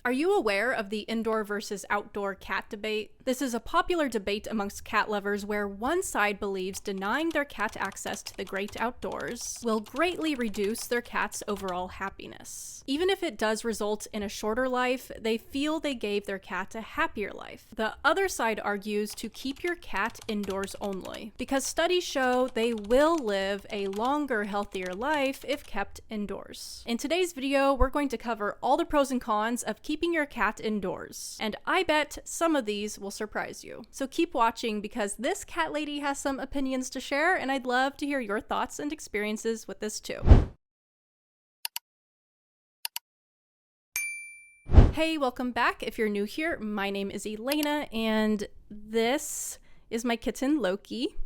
Are you aware of the indoor versus outdoor cat debate? This is a popular debate amongst cat lovers where one side believes denying their cat access to the great outdoors will greatly reduce their cat's overall happiness. Even if it does result in a shorter life, they feel they gave their cat a happier life. The other side argues to keep your cat indoors only, because studies show they will live a longer, healthier life if kept indoors. In today's video, we're going to cover all the pros and cons of keeping your cat indoors, and I bet some of these will surprise you. So keep watching because this cat lady has some opinions to share, and I'd love to hear your thoughts and experiences with this too. Hey, welcome back. If you're new here, my name is Elena, and this is my kitten, Loki.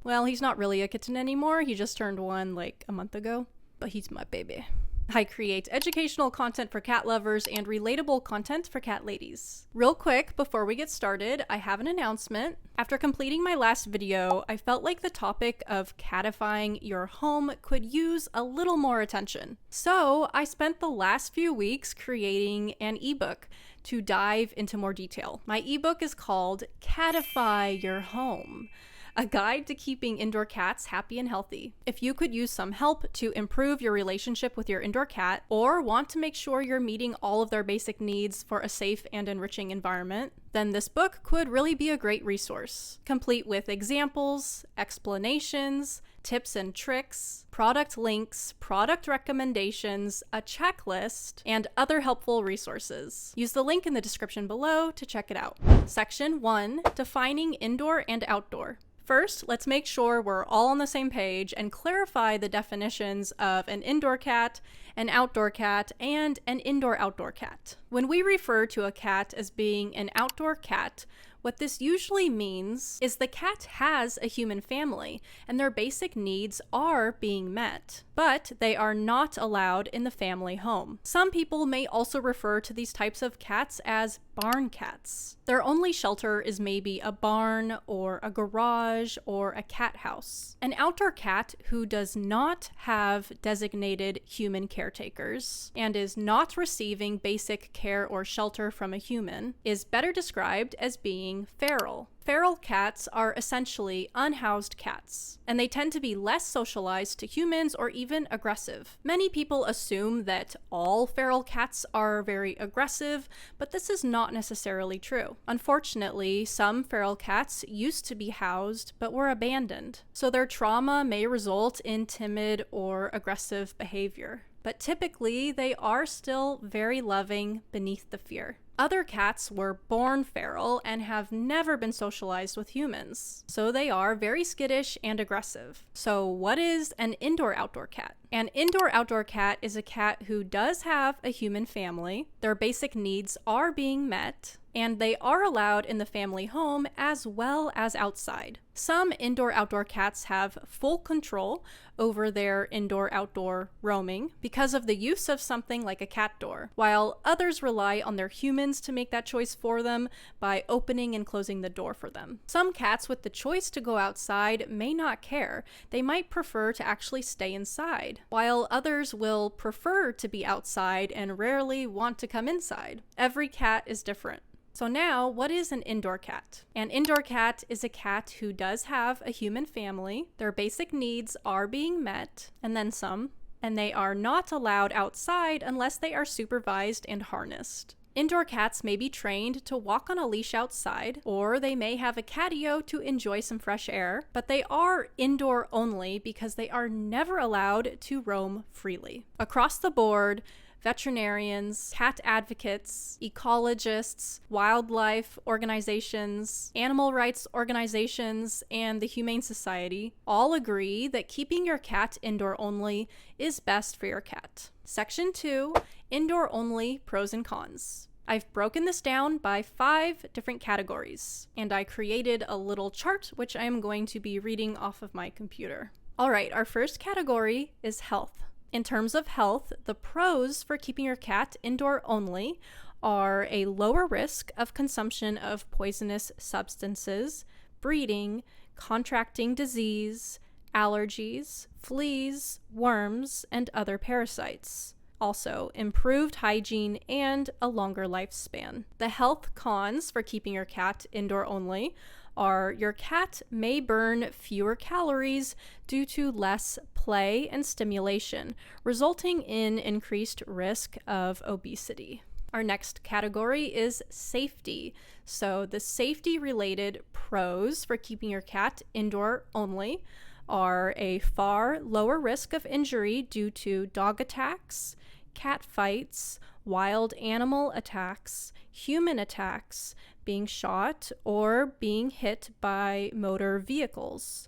Well, he's not really a kitten anymore. He just turned one like a month ago, but he's my baby. I create educational content for cat lovers and relatable content for cat ladies. Real quick, before we get started, I have an announcement. After completing my last video, I felt like the topic of catifying your home could use a little more attention. So I spent the last few weeks creating an ebook to dive into more detail. My ebook is called Catify Your Home, a guide to keeping indoor cats happy and healthy. If you could use some help to improve your relationship with your indoor cat, or want to make sure you're meeting all of their basic needs for a safe and enriching environment, then this book could really be a great resource, complete with examples, explanations, tips and tricks, product links, product recommendations, a checklist, and other helpful resources. Use the link in the description below to check it out. Section 1, Defining Indoor and Outdoor. First, let's make sure we're all on the same page and clarify the definitions of an indoor cat, an outdoor cat, and an indoor-outdoor cat. When we refer to a cat as being an outdoor cat, what this usually means is the cat has a human family and their basic needs are being met, but they are not allowed in the family home. Some people may also refer to these types of cats as barn cats. Their only shelter is maybe a barn or a garage or a cat house. An outdoor cat who does not have designated human caretakers and is not receiving basic care or shelter from a human is better described as being feral. Feral cats are essentially unhoused cats, and they tend to be less socialized to humans or even aggressive. Many people assume that all feral cats are very aggressive, but this is not necessarily true. Unfortunately, some feral cats used to be housed but were abandoned, so their trauma may result in timid or aggressive behavior. But typically, they are still very loving beneath the fear. Other cats were born feral and have never been socialized with humans, so they are very skittish and aggressive. So what is an indoor-outdoor cat? An indoor-outdoor cat is a cat who does have a human family, their basic needs are being met, and they are allowed in the family home as well as outside. Some indoor-outdoor cats have full control over their indoor-outdoor roaming because of the use of something like a cat door, while others rely on their humans to make that choice for them by opening and closing the door for them. Some cats with the choice to go outside may not care. They might prefer to actually stay inside, while others will prefer to be outside and rarely want to come inside. Every cat is different. So now, what is an indoor cat? An indoor cat is a cat who does have a human family, their basic needs are being met, and then some, and they are not allowed outside unless they are supervised and harnessed. Indoor cats may be trained to walk on a leash outside, or they may have a catio to enjoy some fresh air, but they are indoor only because they are never allowed to roam freely. Across the board, veterinarians, cat advocates, ecologists, wildlife organizations, animal rights organizations, and the Humane Society all agree that keeping your cat indoor only is best for your cat. Section 2, Indoor Only Pros and Cons. I've broken this down by 5 different categories, and I created a little chart which I am going to be reading off of my computer. Alright, our first category is health. In terms of health, the pros for keeping your cat indoor only are a lower risk of consumption of poisonous substances, breeding, contracting disease, allergies, fleas, worms, and other parasites. Also, improved hygiene and a longer lifespan. The health cons for keeping your cat indoor only are your cat may burn fewer calories due to less play and stimulation, resulting in increased risk of obesity. Our next category is safety. So the safety-related pros for keeping your cat indoor only are a far lower risk of injury due to dog attacks, cat fights, wild animal attacks, human attacks, being shot, or being hit by motor vehicles.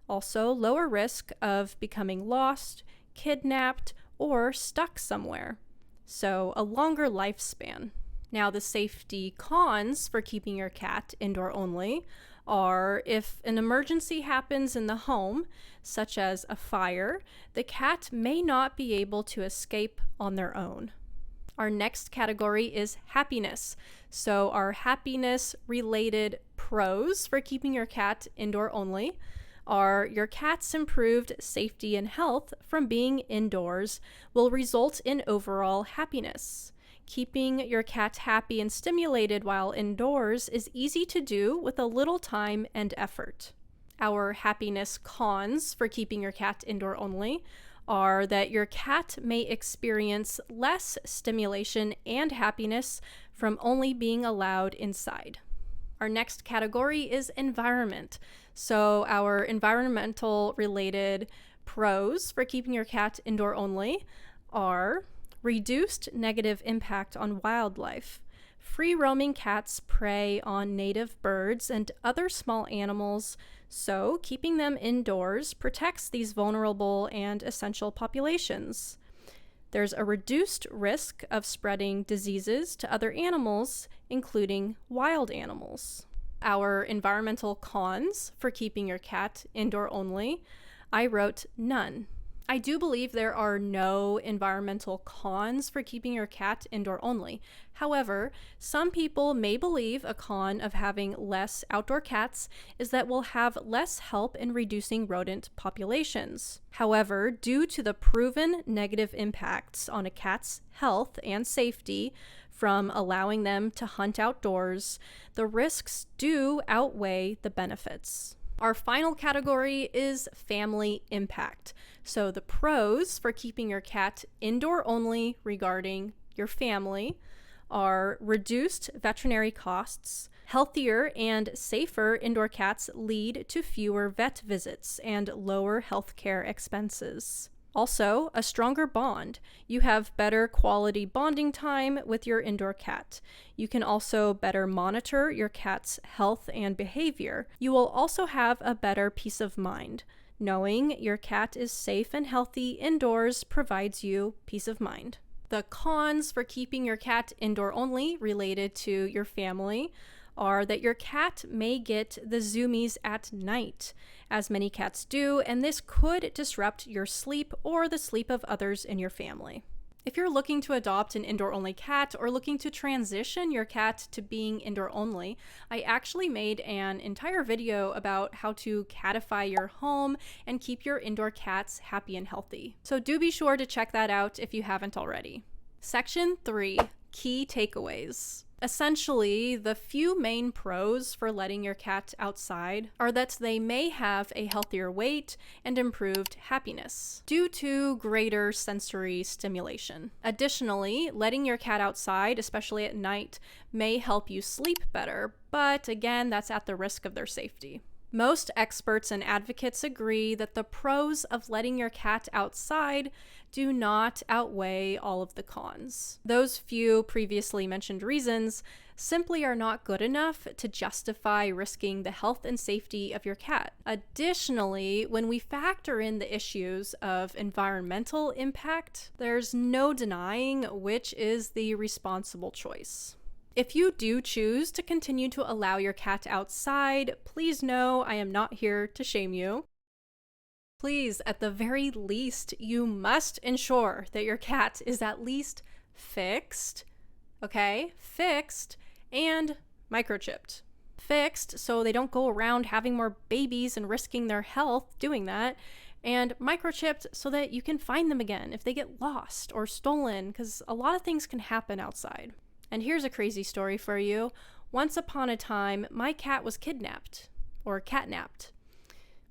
Also, lower risk of becoming lost, kidnapped, or stuck somewhere. So, a longer lifespan. Now, the safety cons for keeping your cat indoor only are if an emergency happens in the home, such as a fire, the cat may not be able to escape on their own. Our next category is happiness. So our happiness-related pros for keeping your cat indoor only are your cat's improved safety and health from being indoors will result in overall happiness. Keeping your cat happy and stimulated while indoors is easy to do with a little time and effort. Our happiness cons for keeping your cat indoor only are that your cat may experience less stimulation and happiness from only being allowed inside. Our next category is environment. So our environmental related pros for keeping your cat indoor only are reduced negative impact on wildlife. Free roaming cats prey on native birds and other small animals, so keeping them indoors protects these vulnerable and essential populations. There's a reduced risk of spreading diseases to other animals, including wild animals. Our environmental cons for keeping your cat indoor only, I wrote none. I do believe there are no environmental cons for keeping your cat indoor only. However, some people may believe a con of having less outdoor cats is that we'll have less help in reducing rodent populations. However, due to the proven negative impacts on a cat's health and safety from allowing them to hunt outdoors, the risks do outweigh the benefits. Our final category is family impact. So the pros for keeping your cat indoor only regarding your family are reduced veterinary costs. Healthier and safer indoor cats lead to fewer vet visits and lower healthcare expenses. Also, a stronger bond. You have better quality bonding time with your indoor cat. You can also better monitor your cat's health and behavior. You will also have a better peace of mind. Knowing your cat is safe and healthy indoors provides you peace of mind. The cons for keeping your cat indoor only related to your family are that your cat may get the zoomies at night, as many cats do, and this could disrupt your sleep or the sleep of others in your family. If you're looking to adopt an indoor-only cat or looking to transition your cat to being indoor-only, I actually made an entire video about how to catify your home and keep your indoor cats happy and healthy. So do be sure to check that out if you haven't already. Section 3, Key Takeaways. Essentially, the few main pros for letting your cat outside are that they may have a healthier weight and improved happiness due to greater sensory stimulation. Additionally, letting your cat outside, especially at night, may help you sleep better, but again, that's at the risk of their safety. Most experts and advocates agree that the pros of letting your cat outside do not outweigh all of the cons. Those few previously mentioned reasons simply are not good enough to justify risking the health and safety of your cat. Additionally, when we factor in the issues of environmental impact, there's no denying which is the responsible choice. If you do choose to continue to allow your cat outside, please know I am not here to shame you. Please, at the very least, you must ensure that your cat is at least fixed, okay? Fixed and microchipped. Fixed so they don't go around having more babies and risking their health doing that. and microchipped so that you can find them again if they get lost or stolen, because a lot of things can happen outside. And here's a crazy story for you. Once upon a time, my cat was kidnapped or catnapped.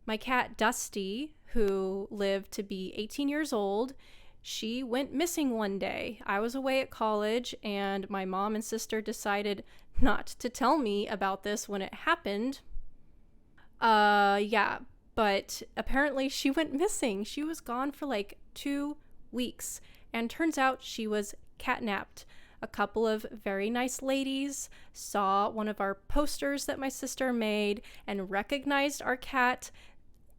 My cat Dusty, who lived to be 18 years old, she went missing one day. I was away at college, and my mom and sister decided not to tell me about this when it happened. Yeah, but apparently she went missing. She was gone for like 2 weeks, and turns out she was catnapped. A couple of very nice ladies saw one of our posters that my sister made and recognized our cat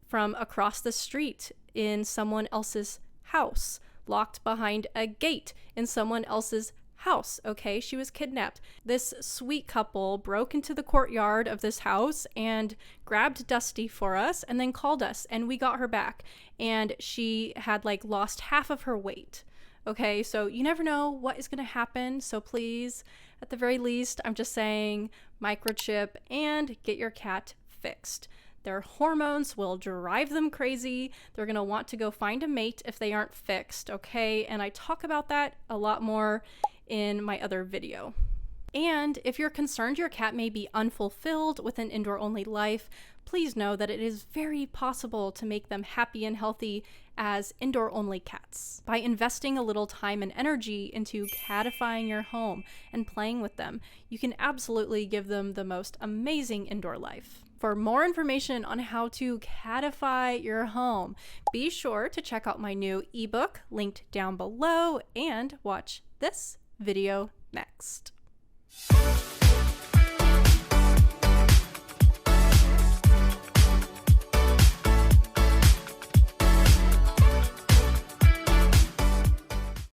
from across the street in someone else's house, locked behind a gate in someone else's house. Okay, she was kidnapped. This sweet couple broke into the courtyard of this house and grabbed Dusty for us and then called us, and we got her back, and she had like lost half of her weight. Okay, so you never know what is going to happen, so please, at the very least, I'm just saying, microchip and get your cat fixed. Their hormones will drive them crazy. They're going to want to go find a mate if they aren't fixed, okay? And I talk about that a lot more in my other video. And if you're concerned your cat may be unfulfilled with an indoor-only life, please know that it is very possible to make them happy and healthy as indoor-only cats. By investing a little time and energy into catifying your home and playing with them, you can absolutely give them the most amazing indoor life. For more information on how to catify your home, be sure to check out my new ebook linked down below and watch this video next.